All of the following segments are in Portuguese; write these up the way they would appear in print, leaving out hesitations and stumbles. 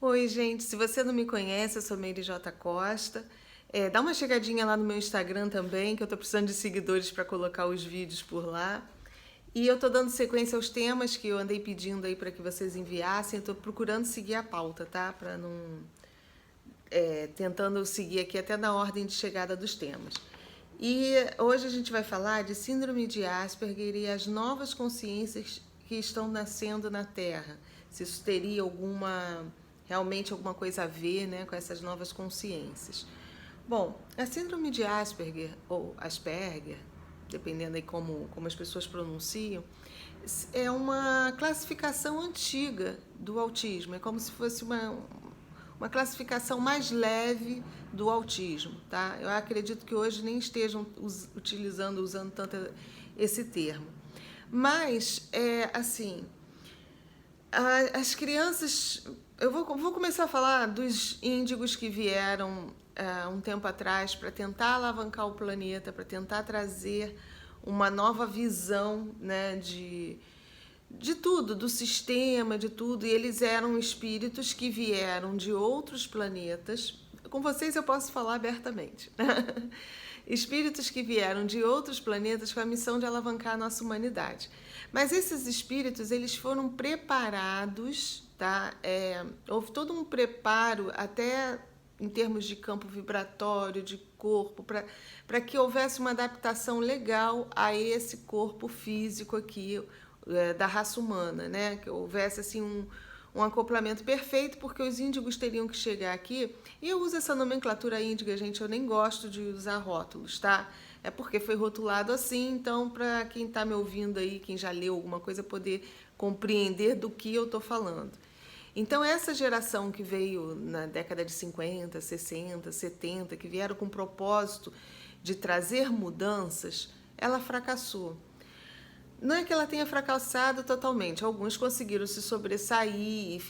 Oi, gente. Se você não me conhece, eu sou Meire J. Costa. Dá uma chegadinha lá no meu Instagram também, que eu tô precisando de seguidores para colocar os vídeos por lá. E eu tô dando sequência aos temas que eu andei pedindo aí para que vocês enviassem. Eu tô procurando seguir a pauta, tá? Para não tentando seguir aqui até na ordem de chegada dos temas. E hoje a gente vai falar de síndrome de Asperger e as novas consciências que estão nascendo na Terra. Se isso teria realmente alguma coisa a ver, né, com essas novas consciências. Bom, a síndrome de Asperger ou Asperger, dependendo aí como as pessoas pronunciam, é uma classificação antiga do autismo. É como se fosse uma classificação mais leve do autismo, tá? Eu acredito que hoje nem estejam usando tanto esse termo. Mas, assim, as crianças... Eu vou começar a falar dos índigos que vieram um tempo atrás para tentar alavancar o planeta, para tentar trazer uma nova visão, né, de tudo, do sistema, de tudo. E eles eram espíritos que vieram de outros planetas. Com vocês eu posso falar abertamente. Espíritos que vieram de outros planetas com a missão de alavancar a nossa humanidade. Mas esses espíritos, eles foram preparados, tá? Houve todo um preparo, até em termos de campo vibratório, de corpo, para que houvesse uma adaptação legal a esse corpo físico aqui, da raça humana, né? Que houvesse assim um acoplamento perfeito, porque os índigos teriam que chegar aqui. E eu uso essa nomenclatura índiga, gente, eu nem gosto de usar rótulos, tá? É porque foi rotulado assim, então para quem está me ouvindo aí, quem já leu alguma coisa, poder compreender do que eu estou falando. Então essa geração que veio na década de 50, 60, 70, que vieram com o propósito de trazer mudanças, ela fracassou. Não é que ela tenha fracassado totalmente. Alguns conseguiram se sobressair e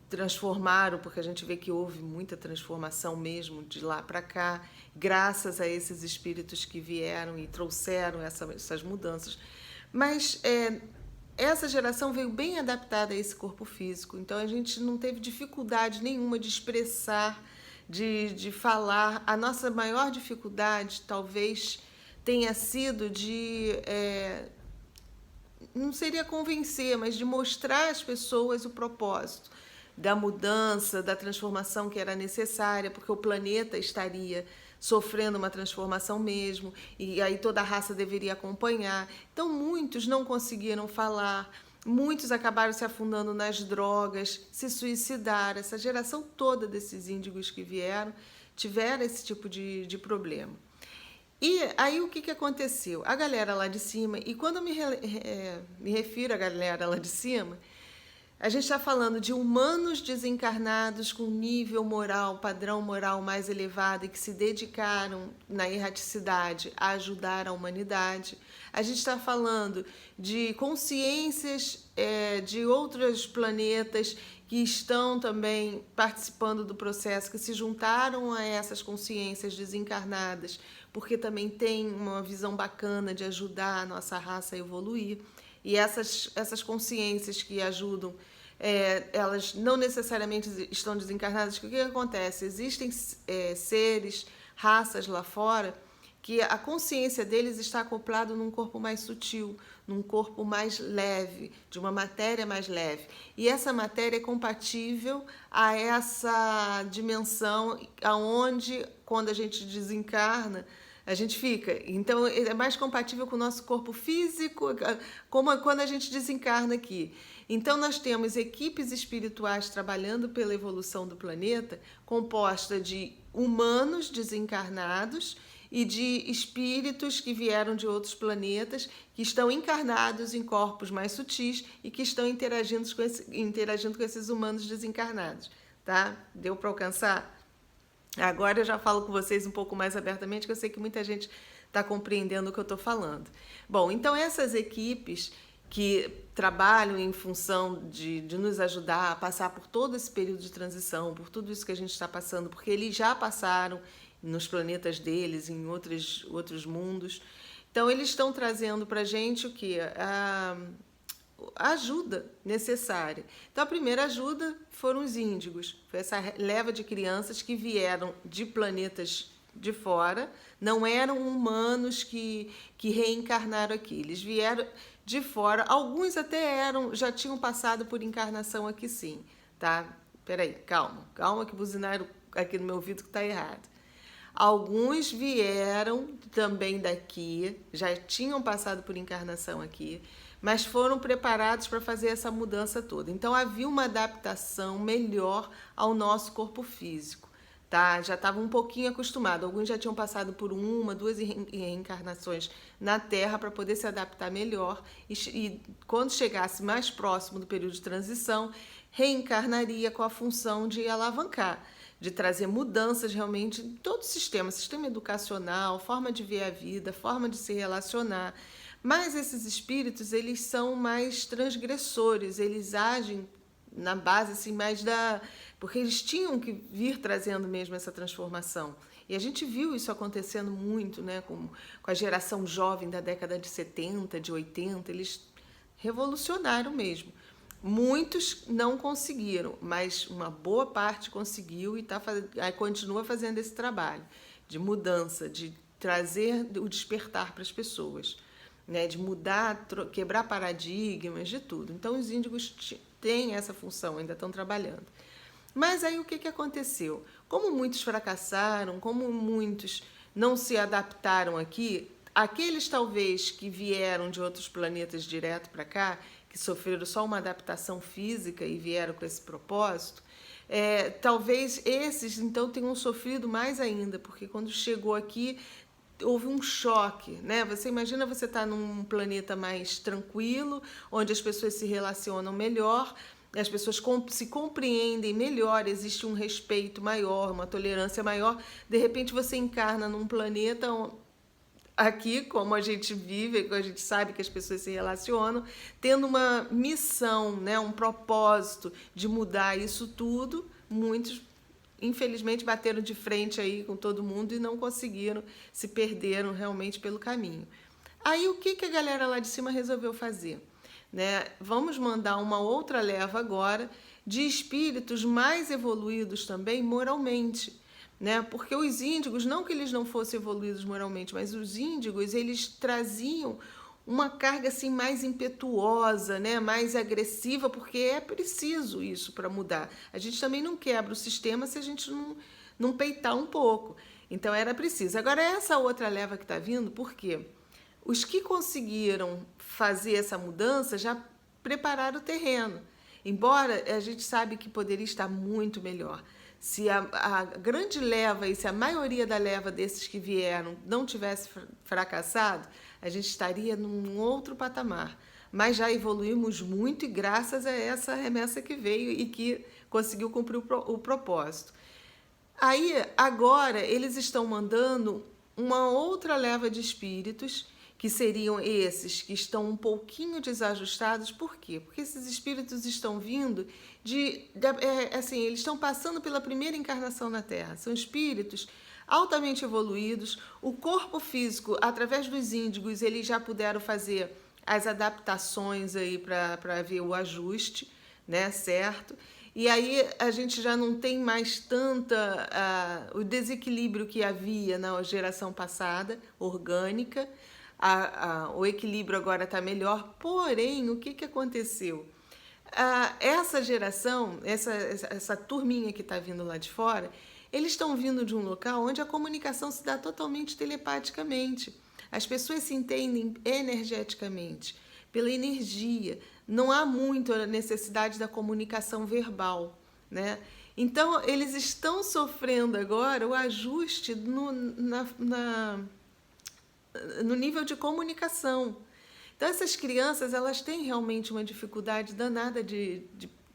transformaram, porque a gente vê que houve muita transformação mesmo de lá para cá, graças a esses espíritos que vieram e trouxeram essas mudanças. Mas essa geração veio bem adaptada a esse corpo físico, então a gente não teve dificuldade nenhuma de expressar, de falar. A nossa maior dificuldade talvez tenha sido não seria convencer, mas de mostrar às pessoas o propósito da mudança, da transformação que era necessária, porque o planeta estaria sofrendo uma transformação mesmo, e aí toda a raça deveria acompanhar. Então muitos não conseguiram falar, muitos acabaram se afundando nas drogas, se suicidaram. Essa geração toda desses índigos que vieram tiveram esse tipo de problema. E aí o que aconteceu? A galera lá de cima, e quando eu me refiro à galera lá de cima, a gente está falando de humanos desencarnados com nível moral, padrão moral mais elevado e que se dedicaram na erraticidade a ajudar a humanidade. A gente está falando de consciências de outros planetas que estão também participando do processo, que se juntaram a essas consciências desencarnadas, porque também tem uma visão bacana de ajudar a nossa raça a evoluir. E essas consciências que ajudam, elas não necessariamente estão desencarnadas. O que acontece? Existem seres, raças lá fora, que a consciência deles está acoplada num corpo mais sutil, num corpo mais leve, de uma matéria mais leve. E essa matéria é compatível a essa dimensão aonde, quando a gente desencarna, a gente fica. Então, é mais compatível com o nosso corpo físico, como quando a gente desencarna aqui. Então, nós temos equipes espirituais trabalhando pela evolução do planeta, composta de humanos desencarnados e de espíritos que vieram de outros planetas, que estão encarnados em corpos mais sutis e que estão interagindo com esses humanos desencarnados. Tá? Deu para alcançar? Agora eu já falo com vocês um pouco mais abertamente, que eu sei que muita gente está compreendendo o que eu estou falando. Bom, então essas equipes que trabalham em função de nos ajudar a passar por todo esse período de transição, por tudo isso que a gente está passando, porque eles já passaram nos planetas deles, em outros mundos. Então, eles estão trazendo para a gente o quê? a ajuda necessária. Então, a primeira ajuda foram os índigos. Foi essa leva de crianças que vieram de planetas de fora, não eram humanos que reencarnaram aqui. Eles vieram de fora, alguns até já tinham passado por encarnação aqui sim, tá? Peraí, calma que buzinaram aqui no meu ouvido que tá errado. Alguns vieram também daqui, já tinham passado por encarnação aqui, mas foram preparados para fazer essa mudança toda. Então havia uma adaptação melhor ao nosso corpo físico, tá? Já estavam um pouquinho acostumados. Alguns já tinham passado por uma, duas reencarnações na Terra para poder se adaptar melhor e quando chegasse mais próximo do período de transição, reencarnaria com a função de alavancar, de trazer mudanças realmente em todo o sistema educacional, forma de ver a vida, forma de se relacionar. Mas esses espíritos, eles são mais transgressores, eles agem na base assim mais porque eles tinham que vir trazendo mesmo essa transformação. E a gente viu isso acontecendo muito, né, com a geração jovem da década de 70, de 80, eles revolucionaram mesmo. Muitos não conseguiram, mas uma boa parte conseguiu e continua fazendo esse trabalho de mudança, de trazer o despertar para as pessoas, né? De mudar, quebrar paradigmas, de tudo. Então, os índigos têm essa função, ainda estão trabalhando. Mas aí o que aconteceu? Como muitos fracassaram, como muitos não se adaptaram aqui, aqueles talvez que vieram de outros planetas direto para cá, que sofreram só uma adaptação física e vieram com esse propósito, talvez esses então tenham sofrido mais ainda, porque quando chegou aqui houve um choque, né? Você imagina você estar num planeta mais tranquilo, onde as pessoas se relacionam melhor, as pessoas se compreendem melhor, existe um respeito maior, uma tolerância maior. De repente você encarna num planeta aqui, como a gente vive, como a gente sabe que as pessoas se relacionam, tendo uma missão, né, um propósito de mudar isso tudo. Muitos, infelizmente, bateram de frente aí com todo mundo e não conseguiram, se perderam realmente pelo caminho. Aí o que a galera lá de cima resolveu fazer? Né? Vamos mandar uma outra leva agora de espíritos mais evoluídos também moralmente, né? Porque os índigos, não que eles não fossem evoluídos moralmente, mas os índigos, eles traziam uma carga assim mais impetuosa, né? Mais agressiva, porque é preciso isso para mudar. A gente também não quebra o sistema se a gente não peitar um pouco. Então era preciso. Agora essa outra leva que está vindo, por quê? Os que conseguiram fazer essa mudança já prepararam o terreno. Embora a gente sabe que poderia estar muito melhor. Se a grande leva e se a maioria da leva desses que vieram não tivesse fracassado, a gente estaria num outro patamar. Mas já evoluímos muito e graças a essa remessa que veio e que conseguiu cumprir o propósito. Aí, agora, eles estão mandando uma outra leva de espíritos, que seriam esses que estão um pouquinho desajustados. Por quê? Porque esses espíritos estão vindo assim, eles estão passando pela primeira encarnação na Terra. São espíritos altamente evoluídos. O corpo físico, através dos índigos, eles já puderam fazer as adaptações aí para ver o ajuste, né, certo? E aí a gente já não tem mais o desequilíbrio que havia na geração passada, orgânica. O equilíbrio agora está melhor, porém, o que aconteceu? Essa geração, essa turminha que está vindo lá de fora, eles estão vindo de um local onde a comunicação se dá totalmente telepaticamente. As pessoas se entendem energeticamente, pela energia. Não há muito a necessidade da comunicação verbal, né? Então, eles estão sofrendo agora o ajuste no nível de comunicação. Então, essas crianças, elas têm realmente uma dificuldade danada de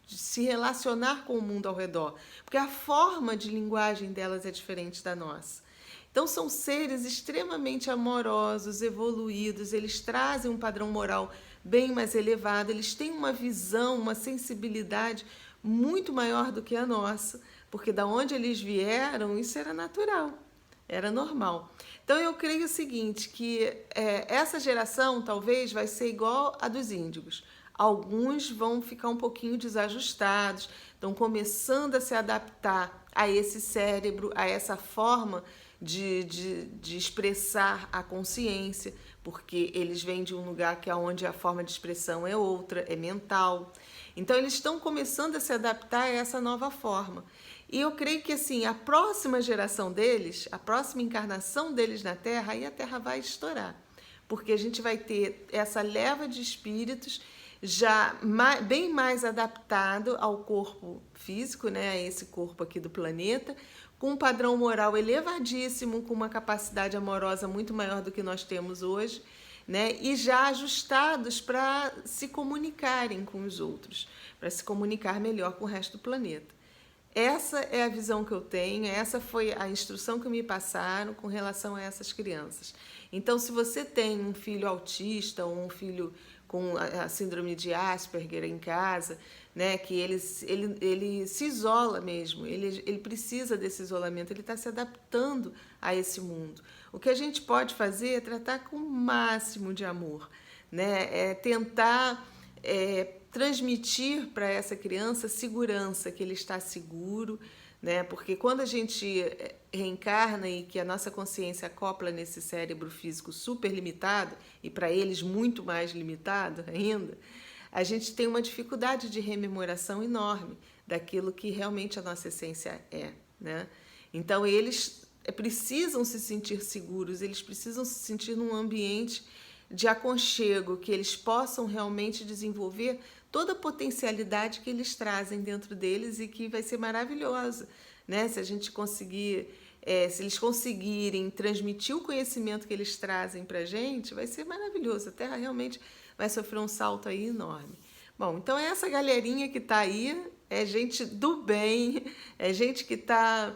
se relacionar com o mundo ao redor, porque a forma de linguagem delas é diferente da nossa. Então, são seres extremamente amorosos, evoluídos, eles trazem um padrão moral bem mais elevado, eles têm uma visão, uma sensibilidade muito maior do que a nossa, porque da onde eles vieram, isso era natural, era normal. Então, eu creio o seguinte, que essa geração talvez vai ser igual a dos índigos. Alguns vão ficar um pouquinho desajustados, estão começando a se adaptar a esse cérebro, a essa forma de expressar a consciência, porque eles vêm de um lugar que é onde a forma de expressão é outra, é mental. Então eles estão começando a se adaptar a essa nova forma. E eu creio que assim, a próxima geração deles, a próxima encarnação deles na Terra, aí a Terra vai estourar. Porque a gente vai ter essa leva de espíritos já bem mais adaptado ao corpo físico, né, a esse corpo aqui do planeta, com um padrão moral elevadíssimo, com uma capacidade amorosa muito maior do que nós temos hoje, né, e já ajustados para se comunicarem com os outros, para se comunicar melhor com o resto do planeta. Essa é a visão que eu tenho, essa foi a instrução que me passaram com relação a essas crianças. Então, se você tem um filho autista ou um filho com a síndrome de Asperger em casa, né, que ele se isola mesmo, ele precisa desse isolamento, ele está se adaptando a esse mundo. O que a gente pode fazer é tratar com o máximo de amor, né, é tentar transmitir para essa criança segurança, que ele está seguro, né? Porque quando a gente reencarna e que a nossa consciência acopla nesse cérebro físico super limitado, e para eles muito mais limitado ainda, a gente tem uma dificuldade de rememoração enorme daquilo que realmente a nossa essência é, né? Então eles precisam se sentir seguros, eles precisam se sentir num ambiente de aconchego, que eles possam realmente desenvolver toda a potencialidade que eles trazem dentro deles e que vai ser maravilhosa, né? Se a gente conseguir, se eles conseguirem transmitir o conhecimento que eles trazem para a gente, vai ser maravilhoso. A Terra realmente vai sofrer um salto aí enorme. Bom, então essa galerinha que está aí é gente do bem, é gente que está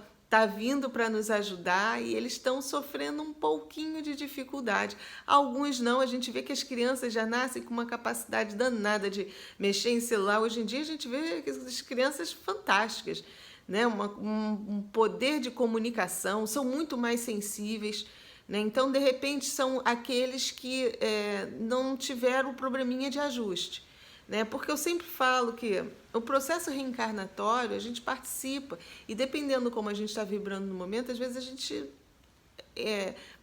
vindo para nos ajudar e eles estão sofrendo um pouquinho de dificuldade. Alguns não, a gente vê que as crianças já nascem com uma capacidade danada de mexer em celular. Hoje em dia a gente vê que as crianças fantásticas, né? Um poder de comunicação, são muito mais sensíveis, né? Então, de repente, são aqueles que não tiveram o probleminha de ajuste. Né? Porque eu sempre falo que o processo reencarnatório a gente participa e dependendo como a gente está vibrando no momento, às vezes a gente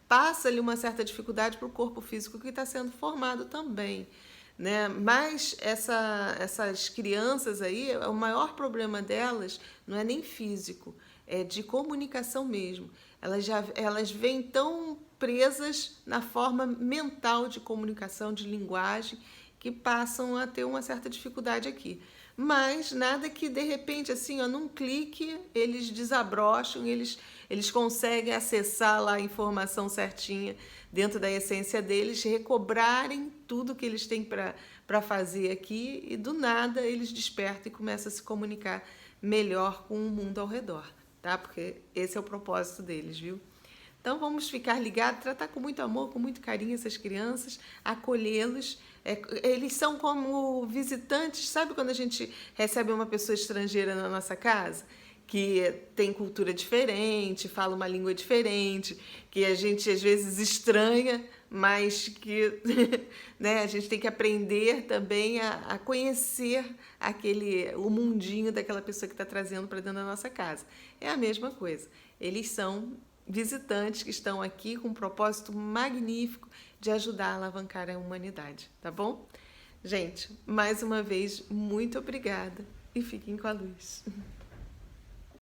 passa ali uma certa dificuldade para o corpo físico que está sendo formado também. Né? Mas essas crianças aí, o maior problema delas não é nem físico, é de comunicação mesmo. Elas vêm tão presas na forma mental de comunicação, de linguagem, que passam a ter uma certa dificuldade aqui. Mas nada que, de repente, assim, ó, num clique, eles desabrocham, eles conseguem acessar lá a informação certinha dentro da essência deles, recobrarem tudo que eles têm para fazer aqui e, do nada, eles despertam e começam a se comunicar melhor com o mundo ao redor, tá? Porque esse é o propósito deles, viu? Então vamos ficar ligados, tratar com muito amor, com muito carinho essas crianças, acolhê-los. Eles são como visitantes, sabe quando a gente recebe uma pessoa estrangeira na nossa casa? Que tem cultura diferente, fala uma língua diferente, que a gente às vezes estranha, mas que né, a gente tem que aprender também a conhecer o mundinho daquela pessoa que está trazendo para dentro da nossa casa. É a mesma coisa. Eles são visitantes que estão aqui com um propósito magnífico de ajudar a alavancar a humanidade, tá bom? Gente, mais uma vez, muito obrigada e fiquem com a luz.